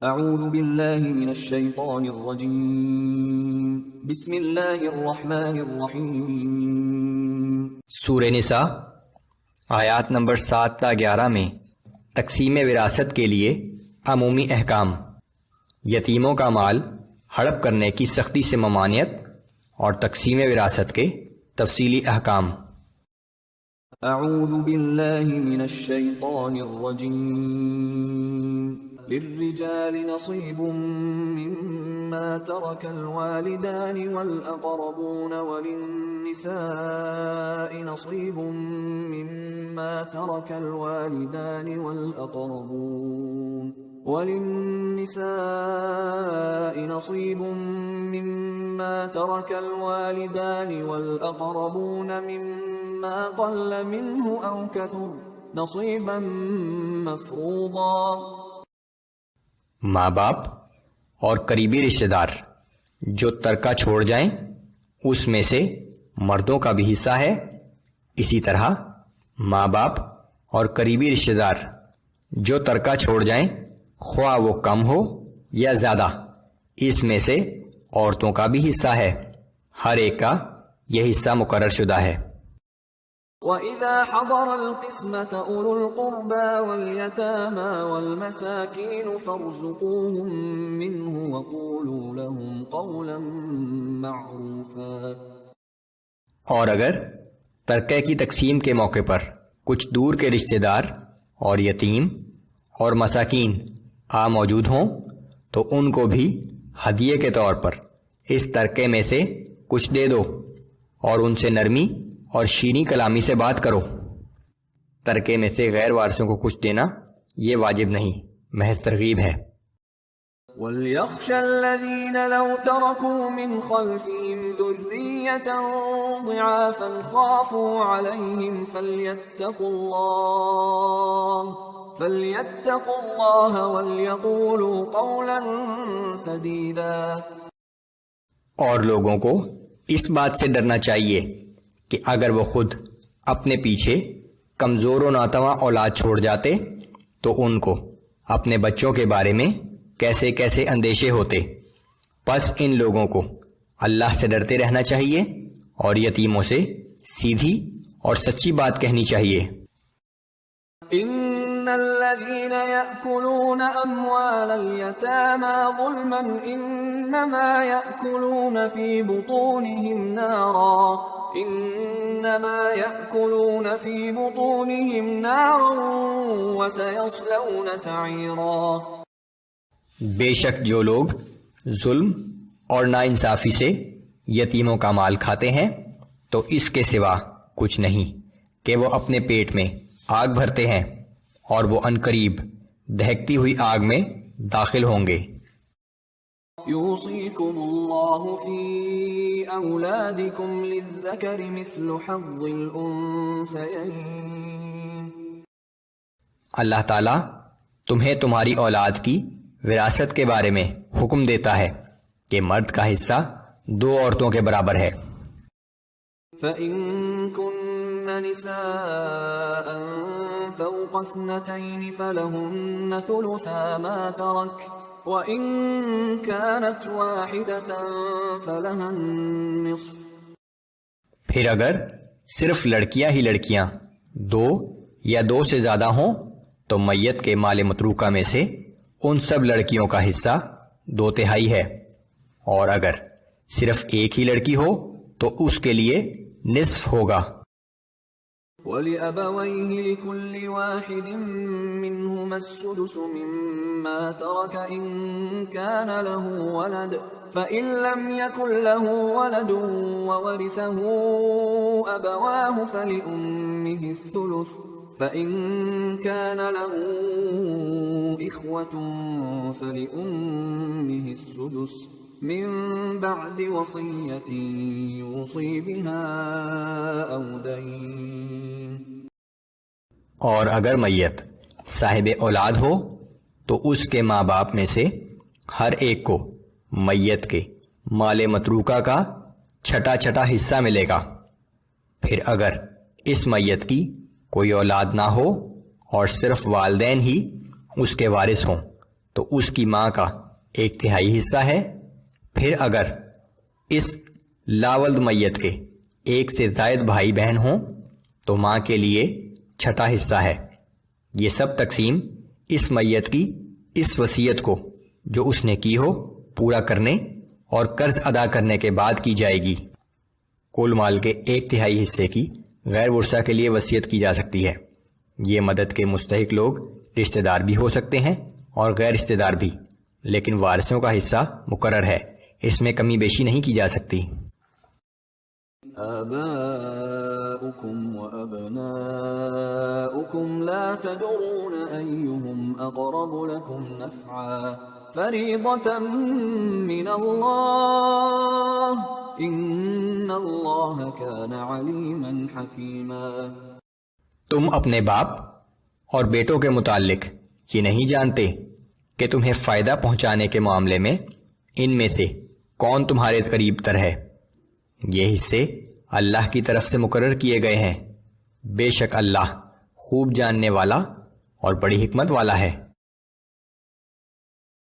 اعوذ باللہ من الشیطان الرجیم بسم اللہ الرحمن الرحیم۔ سورہ نساء آیات نمبر 7 تا 11 میں تقسیم وراثت کے لیے عمومی احکام، یتیموں کا مال ہڑپ کرنے کی سختی سے ممانعت اور تقسیم وراثت کے تفصیلی احکام۔ اعوذ باللہ من الشیطان الرجیم۔ للرجال نصیب مما ترک الوالدان والاقربون وللنساء نصیب مما ترک الوالدان والأقربون مما قل منه أو كثر نصيبا مفروضا۔ ماں باپ اور قریبی رشتہ دار جو ترکہ چھوڑ جائیں اس میں سے مردوں کا بھی حصہ ہے، اسی طرح ماں باپ اور قریبی رشتہ دار جو ترکہ چھوڑ جائیں خواہ وہ کم ہو یا زیادہ، اس میں سے عورتوں کا بھی حصہ ہے، ہر ایک کا یہ حصہ مقرر شدہ ہے۔ وَإِذَا حَضَرَ الْقِسْمَةَ أُولُو الْقُرْبَى وَالْيَتَامَى وَالْمَسَاكِينُ فَارْزُقُوهُم مِّنْهُ وَقُولُوا لَهُمْ قَوْلًا مَّعْرُوفًا۔ اور اگر ترکہ کی تقسیم کے موقع پر کچھ دور کے رشتہ دار اور یتیم اور مساکین موجود ہوں تو ان کو بھی ہدیے کے طور پر اس ترکے میں سے کچھ دے دو اور ان سے نرمی اور شیریں کلامی سے بات کرو۔ ترکے میں سے غیر وارثوں کو کچھ دینا یہ واجب نہیں، محض ترغیب ہے۔ وَلْيَخْشَ الَّذِينَ لَوْ تَرَكُوا مِنْ خَلْفِهِمْ ذُرِّيَّةً ضِعَافًا خَافُوا عَلَيْهِمْ فَلْيَتَّقُوا اللَّهَ وَلْيَقُولُوا قَوْلًا سَدِيدًا۔ اور لوگوں کو اس بات سے ڈرنا چاہیے کہ اگر وہ خود اپنے پیچھے کمزور و ناتواں اولاد چھوڑ جاتے تو ان کو اپنے بچوں کے بارے میں کیسے کیسے اندیشے ہوتے، پس ان لوگوں کو اللہ سے ڈرتے رہنا چاہیے اور یتیموں سے سیدھی اور سچی بات کہنی چاہیے۔ ان الذين يأكلون اموال اليتامى ظلما انما يأكلون في بطونهم نارا وسيصلون سعيرا۔ بے شک جو لوگ ظلم اور ناانصافی سے یتیموں کا مال کھاتے ہیں تو اس کے سوا کچھ نہیں کہ وہ اپنے پیٹ میں آگ بھرتے ہیں اور وہ عنقریب دہکتی ہوئی آگ میں داخل ہوں گے۔ یوصیکم اللہ فی اولادکم للذکر مثل حظ الانثیین۔ اللہ تعالیٰ تمہیں تمہاری اولاد کی وراثت کے بارے میں حکم دیتا ہے کہ مرد کا حصہ دو عورتوں کے برابر ہے۔ فَإِن كُنَّ نِسَاءً فَوْقَ اثْنَتَيْنِ فَلَهُنَّ ثُلُثَا مَا تَرَكَ وَإِن كَانَتْ وَاحِدَةً فَلَهَا النِّصْفُ۔ پھر اگر صرف لڑکیاں ہی لڑکیاں دو یا دو سے زیادہ ہوں تو میت کے مال متروکہ میں سے ان سب لڑکیوں کا حصہ 2/3 ہے، اور اگر صرف ایک ہی لڑکی ہو تو اس کے لیے نصف ہوگا۔ وَلِأَبَوَيْهِ لِكُلِّ وَاحِدٍ مِّنْهُمَا السُّدُسُ مِمَّا تَرَكَ إِن كَانَ لَهُ وَلَدٌ فَإِن لَّمْ يَكُن لَّهُ وَلَدٌ وَوَرِثَهُ أَبَوَاهُ فَلِأُمِّهِ الثُّلُثُ فَإِن كَانَ لَهُ إِخْوَةٌ فَلِأُمِّهِ السُّدُسُ من بعد وصیۃ یوصی بها او دین۔ اور اگر میت صاحب اولاد ہو تو اس کے ماں باپ میں سے ہر ایک کو میت کے مال متروکہ کا چھٹا چھٹا حصہ ملے گا۔ پھر اگر اس میت کی کوئی اولاد نہ ہو اور صرف والدین ہی اس کے وارث ہوں تو اس کی ماں کا 1/3 حصہ ہے۔ پھر اگر اس لاولد میت کے 1 سے زائد بھائی بہن ہوں تو ماں کے لیے 6واں حصہ ہے۔ یہ سب تقسیم اس میت کی اس وصیت کو جو اس نے کی ہو پورا کرنے اور قرض ادا کرنے کے بعد کی جائے گی۔ کل مال کے 1/3 حصے کی غیر ورثہ کے لیے وصیت کی جا سکتی ہے۔ یہ مدد کے مستحق لوگ رشتہ دار بھی ہو سکتے ہیں اور غیر رشتہ دار بھی، لیکن وارثوں کا حصہ مقرر ہے، اس میں کمی بیشی نہیں کی جا سکتی۔ آباؤكم وأبناؤكم لا تدرون أيهم أقرب لكم نفعا فريضة من الله إن الله كان عليما حكيما۔ تم اپنے باپ اور بیٹوں کے متعلق یہ نہیں جانتے کہ تمہیں فائدہ پہنچانے کے معاملے میں ان میں سے کون تمہارے قریب تر ہے۔ یہ حصے اللہ کی طرف سے مقرر کیے گئے ہیں، بے شک اللہ خوب جاننے والا اور بڑی حکمت والا ہے۔